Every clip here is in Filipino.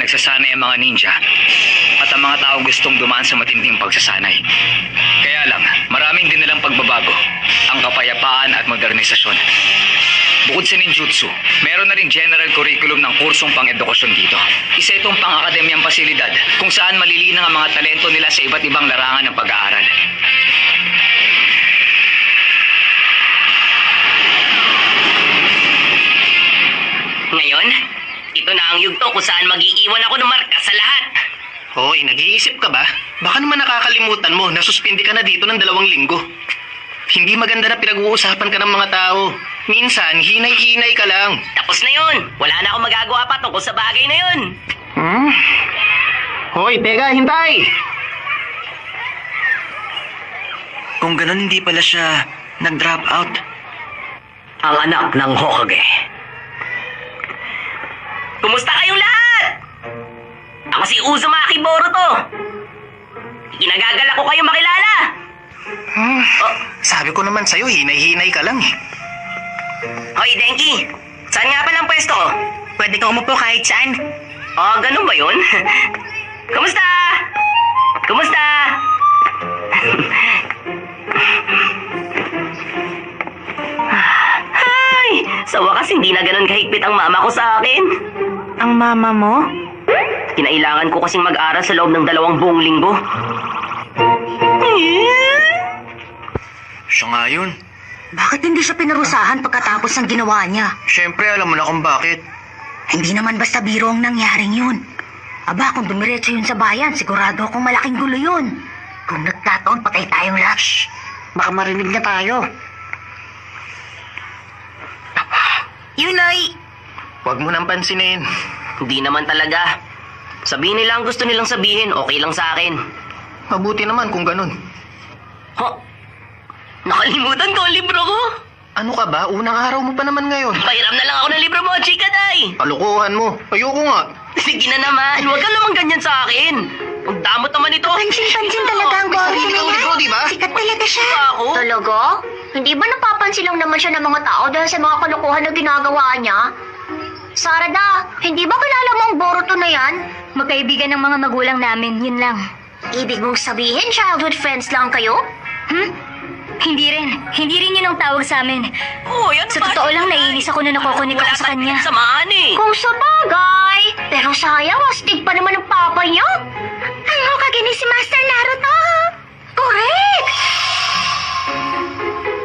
nagsasanay ang mga ninja at ang mga tao gustong dumaan sa matinding pagsasanay. Kaya lang, maraming din nilang pagbabago, ang kapayapaan at modernisasyon. Bukod sa ninjutsu, meron na rin general curriculum ng kursong pang-edukasyon dito. Isa itong pang-akademyang pasilidad kung saan malilinang ang mga talento nila sa iba't ibang larangan ng pag-aaral. Ngayon, ito na ang yugto kung saan mag-iiwan ako ng marka sa lahat. Hoy, nag-iisip ka ba? Baka naman nakakalimutan mo na suspindi ka na dito ng 2 linggo. Hindi maganda na pinag-uusapan ka ng mga tao. Minsan, hinay-hinay ka lang. Tapos na yun. Wala na akong magagawa pa tungkol sa bagay na yun. Hoy, teka, hintay! Kung ganun, hindi pala siya nag-drop out. Ang anak ng Hokage. Kumusta kayong lahat? Ako si Uzumaki Boruto. Kinagagalak ko kayo makilala. Sabi ko naman sa'yo, hinay-hinay ka lang eh. Hoy, Denki. Saan nga palang pwesto ko? Pwede kang umupo kahit saan. Oh, ganun ba yun? Kumusta? Kumusta? Ay, sa wakas hindi na ganun kahigpit ang mama ko sa akin. Ang mama mo? Kinailangan ko kasing mag-aral sa loob ng 2 buong linggo. Siya nga yun. Bakit hindi siya pinarusahan pagkatapos ng ginawa niya? Siyempre, alam mo na kung bakit. Hindi naman basta biro ang nangyaring yun. Aba, kung dumiretso yun sa bayan, sigurado akong malaking gulo yun. Kung nagkataon, patay tayong lahat. Shh! Baka marinig na tayo. Yun ay... Huwag mo nang pansinin. Hindi naman talaga. Sabihin nila ang gusto nilang sabihin, okay lang sa akin. Mabuti naman kung ganun. Nakalimutan ko ang libro ko. Ano ka ba? Unang araw mo pa naman ngayon. Pahiram na lang ako ng libro mo, chika day. Kalokohan mo. Ayoko nga. Sige na naman, huwag ka naman ganyan sa akin. Ang damot naman ito. Pansin-pansin talaga ang Boruto sarili na kang libro, yan. di ba? Sikat talaga siya. Ako? Talaga? Hindi ba napapansin lang naman siya ng mga tao dahil sa mga kalokohan na ginagawa niya? Sarada, hindi ba kilala mo ang Boruto na yan? Magkaibigan ng mga magulang namin, yun lang. Ibig mong sabihin, childhood friends lang kayo? Hindi rin yun ang tawag sa amin. Oh, yan Sa totoo lang, naiinis ako na nakukunik ako sa kanya. Samahan eh. Kung sa bagay, pero sayang, astig pa naman ang papa niyo. Ang Hokage ni si Master Naruto. Correct!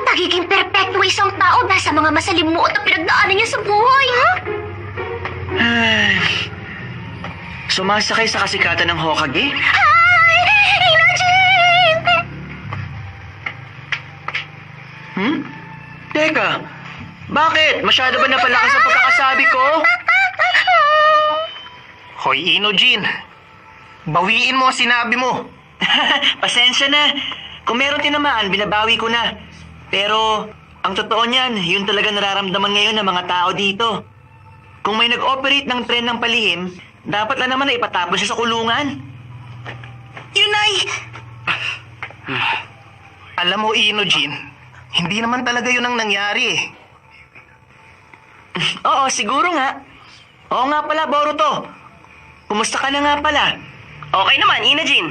Pagiging perpekto isang tao dahil sa mga masalimuot na pinagdaanan niya sa buhay, ha? Sumasakay sa kasikatan ng Hokage? Hi! Inojin! Teka, bakit? Masyado ba napalakas ang pagkakasabi ko? Hoy, Inojin. Bawiin mo ang sinabi mo. Pasensya na. Kung meron tinamaan, binabawi ko na. Pero, ang totoo niyan, yun talaga nararamdaman ngayon ng mga tao dito. Kung may nag-operate ng tren ng palihim, dapat lang naman na ipatapon siya sa kulungan. Yun ay... Alam mo, Inojin, hindi naman talaga yun ang nangyari eh. Oo, siguro nga. Oo nga pala, Boruto. Kumusta ka na nga pala? Okay naman, Inajin.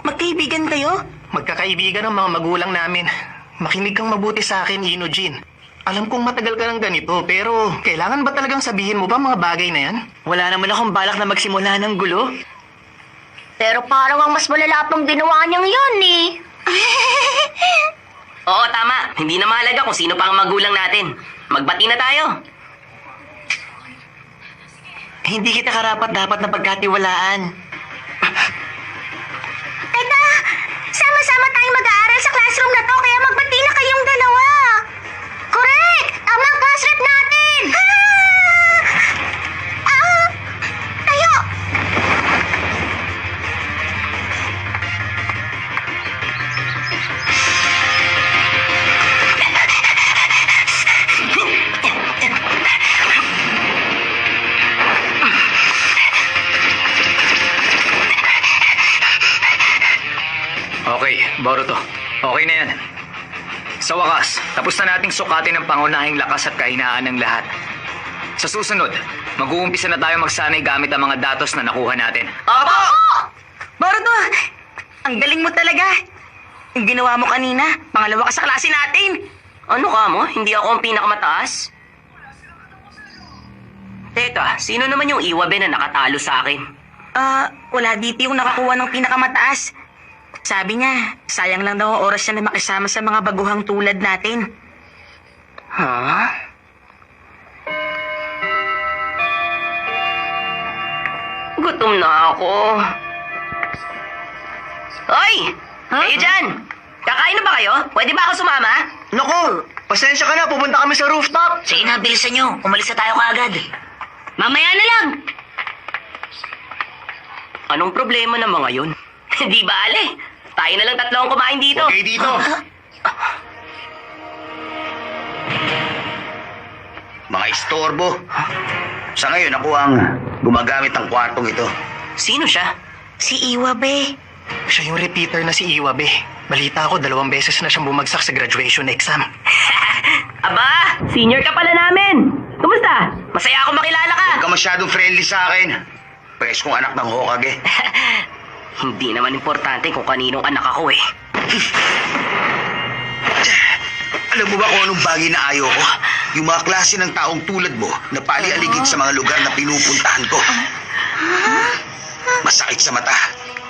Magkaibigan kayo? Magkakaibigan ng mga magulang namin. Makinig kang mabuti sa akin, Inojin. Alam kong matagal ka ng ganito, pero kailangan ba talagang sabihin mo ba mga bagay na yan? Wala naman akong balak na magsimula ng gulo. Pero parang ang mas malala pang ginawa niyang yun, eh. Oo, tama. Hindi na mahalaga kung sino pa ang magulang natin. Magbati na tayo. Hindi kita karapat-dapat na pagkatiwalaan. Teka, sama-sama tayong mag-aaral sa classroom na to, kaya magbati na kayong dalawa. Correct! Tama ang class rep natin! Tayo! Okay, Boruto. Okay na yan. Sa wakas, tapos na nating sukatin ang pangunahing lakas at kahinaan ng lahat. Sa susunod, mag-uumpisa na tayo magsanay gamit ang mga datos na nakuha natin. Opo! Boruto, ang galing mo talaga. Yung ginawa mo kanina, pangalawa ka sa klase natin. Ano ka mo? Hindi ako ang pinakamataas? Teka, sino naman yung Iwabe na nakatalo sa akin? Wala dito yung nakakuha ng pinakamataas. Sabi niya, sayang lang daw ang oras niya na makisama sa mga baguhang tulad natin. Ha? Gutom na ako. Hoy! Kayo dyan! Kakain na ba kayo? Pwede ba ako sumama? Naku, pasensya ka na. Pupunta kami sa rooftop. Sige na, bilisan nyo. Umalis na tayo kaagad. Mamaya na lang. Anong problema ng mga yun? Di bale. Tayo na lang tatlo ang kumain dito. Okay dito. Mga istorbo. Sa ngayon, ako ang gumagamit ng kwartong ito. Sino siya? Si Iwabe. Siya yung repeater na si Iwabe. Balita ko, 2 beses na siyang bumagsak sa graduation exam. Aba, senior ka pala namin. Kumusta? Masaya ako makilala ka. Huwag ka masyadong friendly sa akin. Pwes kong anak ng Hokage. Hindi naman importante kung kaninong anak ako eh. Alam mo ba kung anong bagay na ayaw ko? Yung mga klase ng taong tulad mo na pali-aligid sa mga lugar na pinupuntahan ko. Masakit sa mata.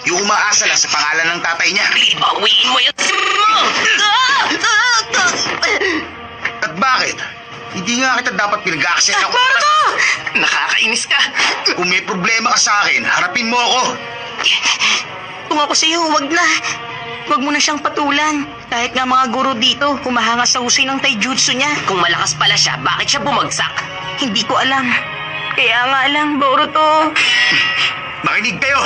Yung umaasa lang sa pangalan ng tatay niya. Bawiin mo yung mo! At bakit? Hindi nga kita dapat pinag-aaksaya ng Boruto! Nakakainis ka. Kung may problema ka sa akin, harapin mo ako. Kung ako sa'yo, wag na. Wag mo na siyang patulan. Kahit nga mga guro dito, humahanga sa husay ng taijutsu niya. Kung malakas pala siya, bakit siya bumagsak? Hindi ko alam. Kaya nga lang, Boruto. Makinig kayo.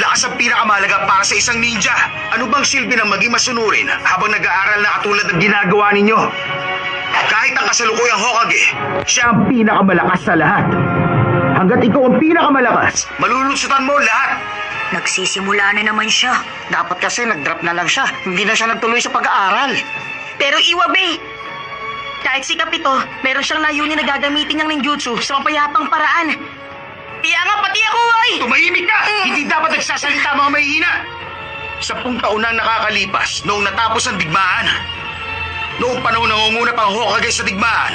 Lakas ang pinakamahalaga para sa isang ninja. Ano bang silbi ng maging masunurin habang nag-aaral na katulad ng ginagawa ninyo? Kahit ang kasalukuyang Hokage, siya ang pinakamalakas sa lahat. Hanggat ikaw ang pinakamalakas, malulusutan mo lahat. Nagsisimula na naman siya. Dapat kasi nag-drop na lang siya. Hindi na siya nagtuloy sa pag-aaral. Pero Iwabe, kahit si Kapito, meron siyang layunin na gagamitin niyang ninjutsu sa mapayapang paraan. Kaya nga pati ako ay! Tumahimik ka! Hindi dapat nagsasalita mga mahihina. 10 taon na nakakalipas noong natapos ang digmaan. Noong panahon nangunguna pang Hokage sa digmaan,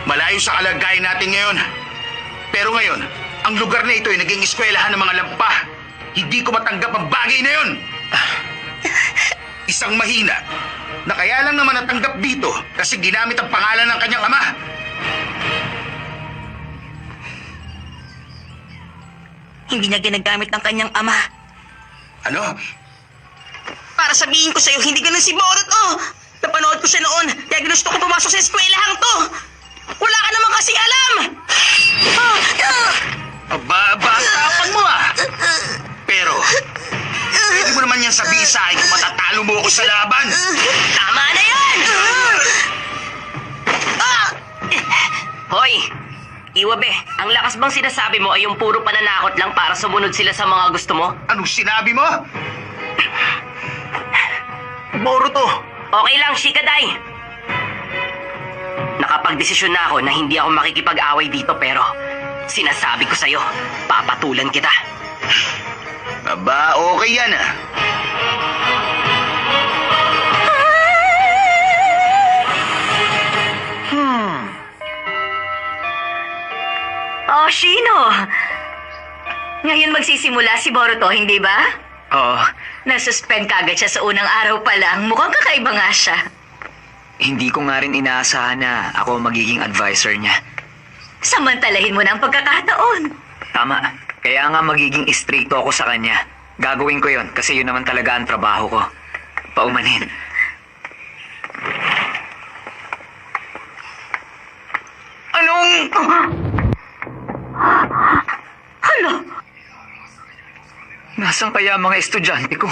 malayo sa kalagayan natin ngayon. Pero ngayon, ang lugar na ito ay naging eskwelahan ng mga lampa. Hindi ko matanggap ang bagay na yun. Isang mahina na kaya lang naman natanggap dito kasi ginamit ang pangalan ng kanyang ama. Hindi niya ginagamit ng kanyang ama. Ano? Para sabihin ko sa'yo, hindi ganun si Boruto. Napanood ko siya noon, kaya ginusto ko pumasok sa eskwelahang to. Wala ka naman kasi alam. Batapan mo ah! Pero, pwede mo naman yan sabihin sa akin kung matatalo mo ako sa laban. Tama na yan! Hoy! Iwabe, ang lakas bang sinasabi mo ay yung puro pananakot lang para sumunod sila sa mga gusto mo? Anong sinabi mo? Boruto, Okay lang, Shikadai. Nakapagdesisyon na ako na hindi ako makikipag-away dito pero sinasabi ko sa'yo, papatulan kita. Aba, okay yan ah. Oh, Shino! Ngayon magsisimula si Boruto, hindi ba? Oo, Nasuspend kagad siya sa unang araw pa lang. Mukhang kakaiba nga siya. hindi ko nga rin inaasahan na ako ang magiging advisor niya. Samantalahin mo na ang pagkakataon. Tama, kaya nga magiging stricto ako sa kanya. Gagawin ko yon kasi yun naman talaga ang trabaho ko. Paumanhin. Anong... Nasaan kaya ang mga estudyante ko?